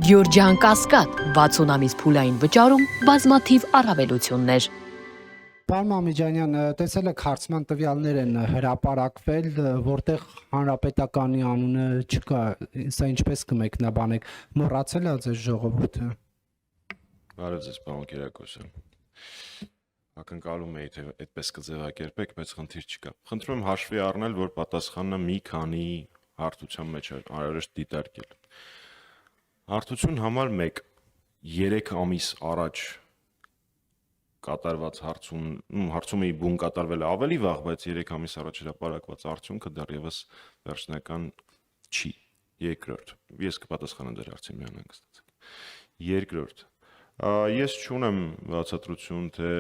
Գյորջյան Կասկադ 60 ամիս փուլային վճարում բազմաթիվ առավելություններ։ Պարոն Մամիջանյան, տեսել եք հարցման տվյալներ են հրապարակվել, որտեղ հանրապետականի անունը չկա, սա ինչպես կմեկնաբանեք, մոռացել է ձեզ ժողովուրդը։ Բարև ձեզ, պարոն Կիրակոսյան։ Ակնկալում էի, թե այդպես կձևակերպեք, բայց խնդիր չկա։ Խնդրում եմ հաշվի առնել, որ պատասխանը մի քանի հարթության մեջ անհրաժեշտ դիտարկել։ Հարթություն համար 1. 3 ամիս առաջ կատարված հարցումի բուն կատարվել է ավելի վաղ, բայց 3 ամիս առաջ հրապարակված արդյունքը դեռևս վերջնական չի։ Երկրորդ, ես կպատասխանեմ ձեր հարցին միանհանգստացեք։ Երկրորդ, ես չունեմ բացատրություն, թե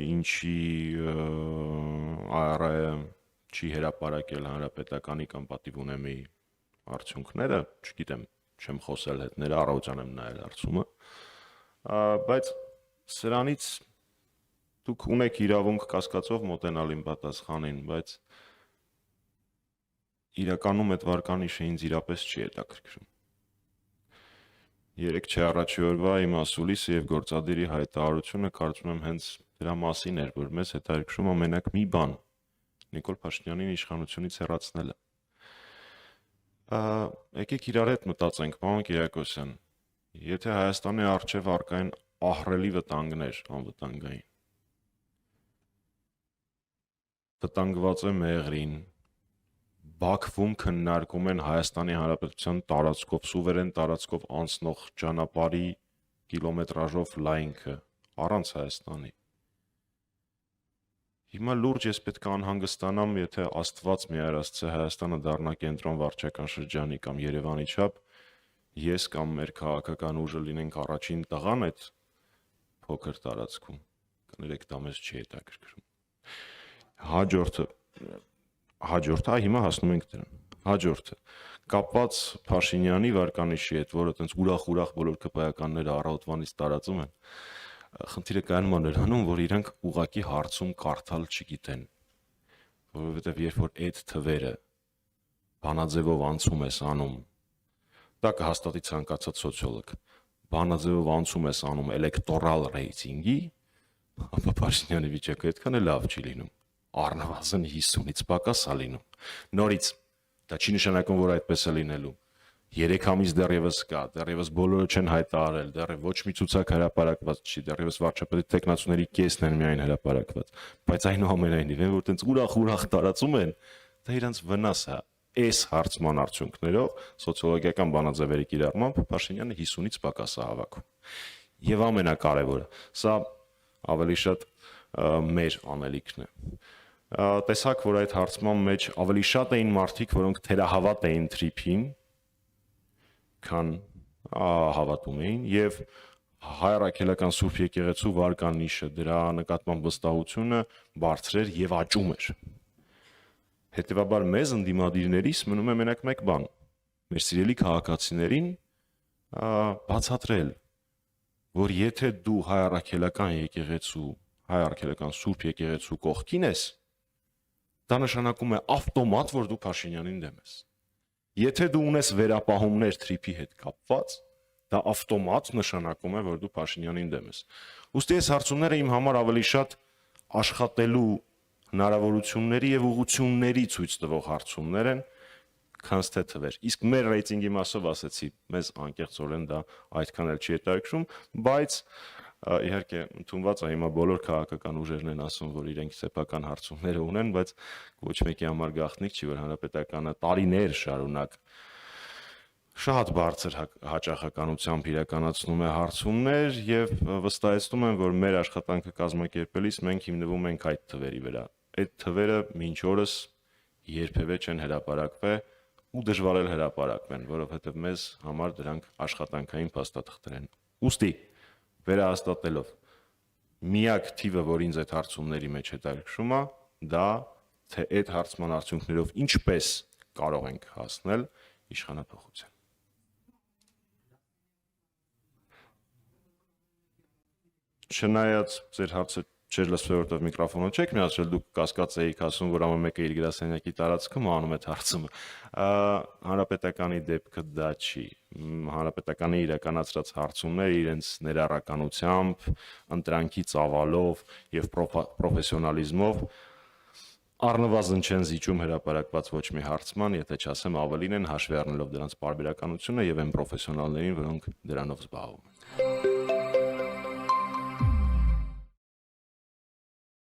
ինչի ԱՌԱ-ը չի հրապարակել հանրապետականի կամ պատիվ ունեմի արդյունքները, չգիտեմ, չեմ խոսել հետները, առավոտյան եմ նայել հարցումը, բայց սրանից դուք ունեք իրավունք կասկածով մոտենալ իմ պատասխանին, բայց իրականում այդ վարկանիշը ինձ իրապես չի հետաքրքրում։ 3 չէ առաջի օրվա իմ ասուլիսը եւ գործադիրի հայտարարությունը կարծում եմ հենց դրա մասին էր, որ մեզ հետաքրքրում է մենակ մի բան՝ Նիկոլ Փաշինյանին իշխանությունից հեռացնելը։ Եկեք իրար հետ մտածենք, պարոն Կիրակոսյան, եթե Հայաստանի առջև առկա են ահռելի վտանգներ անվտանգային, վտանգված է Մեղրին, Բաքվում քննարկում են Հայաստանի Հանրապետության տարածքով, սուվերեն տարածքով անցնող ճանապարհի կիլոմետրաժով լայնքը, առանց Հայաստանի։ Հիմա լուրջ ես պետք է անհանգստանամ, եթե Աստված մի արասցե Հայաստանը դառնա կենտրոն վարչական շրջանի կամ Երևանի չափ, ես կամ մեր քաղաքական ուժը լինենք առաջին տղան այդ փոքր տարածքում, կներեք դա մեզ չի հետաքրքրում։ Հաջորդը, հիմա հասնում ենք դրան։ Հաջորդը, կապված Փաշինյանի վարկանիշի հետ, որը տենց ուրախ բոլոր կպայականները առավոտվանից տարածում են, խնդիրը կայանում է նրանում, որ իրանք ուղակի հարցում կարդալ չգիտեն, որովհետև երբ որ այդ թվերը բանաձևով անցում ես անում, դա կհաստատի ցանկացած սոցիոլոգ, բանաձևով անցում ես անում էլեկտորալ ռեյտինգի, ապա Փաշինյանի վիճակը այդքան էլ լավ չի լինում, առնվազն 50-ից պակաս է լինում։ Նորից, դա չի նշանակում, որ այդպես է լինելու։ 3 ամիս դեռևս կա, դեռևս բոլորը չեն հայտարարել, դեռևս ոչ մի ցուցակ հրապարակված չի, դեռևս վարչապետի տեխնացուների կեսն են միայն հրապարակված, բայց այնուամենայնիվ, որ տենց ուրախ տարածում են, դա իրանց վնաս է։ Այս հարցման արդյունքներով սոցիոլոգիական բանաձևերի կիրառմամբ Փաշինյանը 50-ից պակաս է հավաքում։ Եվ ամենակարևորը, սա ավելի շատ մեր անելիքն է։ Տեսակ, որ այդ հարցման մեջ ավելի շատ էին մարդիկ, որոնք թերահավատ էին թրիփին, քան հավատում էին, եւ Հայ առաքելական Սուրբ եկեղեցու վարկանիշը, դրա նկատմամբ վստահությունը բարձր էր եւ աճում էր։ Հետևաբար մեզ ընդդիմադիրներից մնում է մենակ մեկ բան՝ մեր սիրելի քաղաքացիներին բացատրել, որ եթե դու Հայ առաքելական եկեղեցու, Հայ առաքելական Սուրբ եկեղեցու կողքին ես, դա նշանակում է ավտոմատ, որ դու Փաշինյանին դեմ ես։ Եթե դու ունես վերապահումներ թրիփի հետ կապված, դա ավտոմատ նշանակում է, որ դու Փաշինյանին դեմ ես։ Ուստի այս հարցումները իմ համար ավելի շատ աշխատելու հնարավորությունների եւ ուղղությունների ցույց տվող հարցումներ են, քան թե թվեր։ Իսկ մեր ռեյտինգի մասով ասեցի, մեզ անկեղծորեն դա այդքան էլ չի հետաքրքրում, բայց իհարկե ընդունված է հիմա բոլոր քաղաքական ուժերն են ասում, որ իրենք սեփական հարցումներ ունեն, բայց ոչ մեկի համար գաղտնիք չի, որ հանրապետականը տարիներ շարունակ շատ բարձր հաճախականությամբ իրականացնում է հարցումներ եւ վստահեցնում եմ, որ մեր աշխատանքը կազմակերպելիս մենք հիմնվում ենք այդ թվերի վրա։ Այդ թվերը մինչ օրս երբևէ չեն հրապարակվել ու դժվար էլ հրապարակվեն, որովհետեւ մեզ համար դրանք աշխատանքային փաստաթղթեր են։ Ուստի վերահաստատելով միակ թիվը, որ ինձ այդ հարցումների մեջ հետաքրքրում է, դա թե այդ հարցման արդյունքներով ինչպես կարող ենք հասնել իշխանափոխության։ Չնայած ձեր հարցը չէր լսվել, որովհետև միկրոֆոնը չեք միացրել, դուք կասկածեիք ասում, որ ամեն մեկը իր գրասենյակի տարածքում անում այդ հարցումը։ Հանրապետականի դեպքը դա չի։ Հանրապետականի իրականացրած հարցումները իրենց ներառականությամբ, ընտրանքի ծավալով եւ պրոֆեսիոնալիզմով առնվազն չեն զիջում հրապարակված ոչ մի հարցման, եթե չասեմ ավելին են հաշվի առնելով դրանց պարբերականությունը եւ այն պրոֆեսիոնալներին, որոնք դրանով զբաղվում են։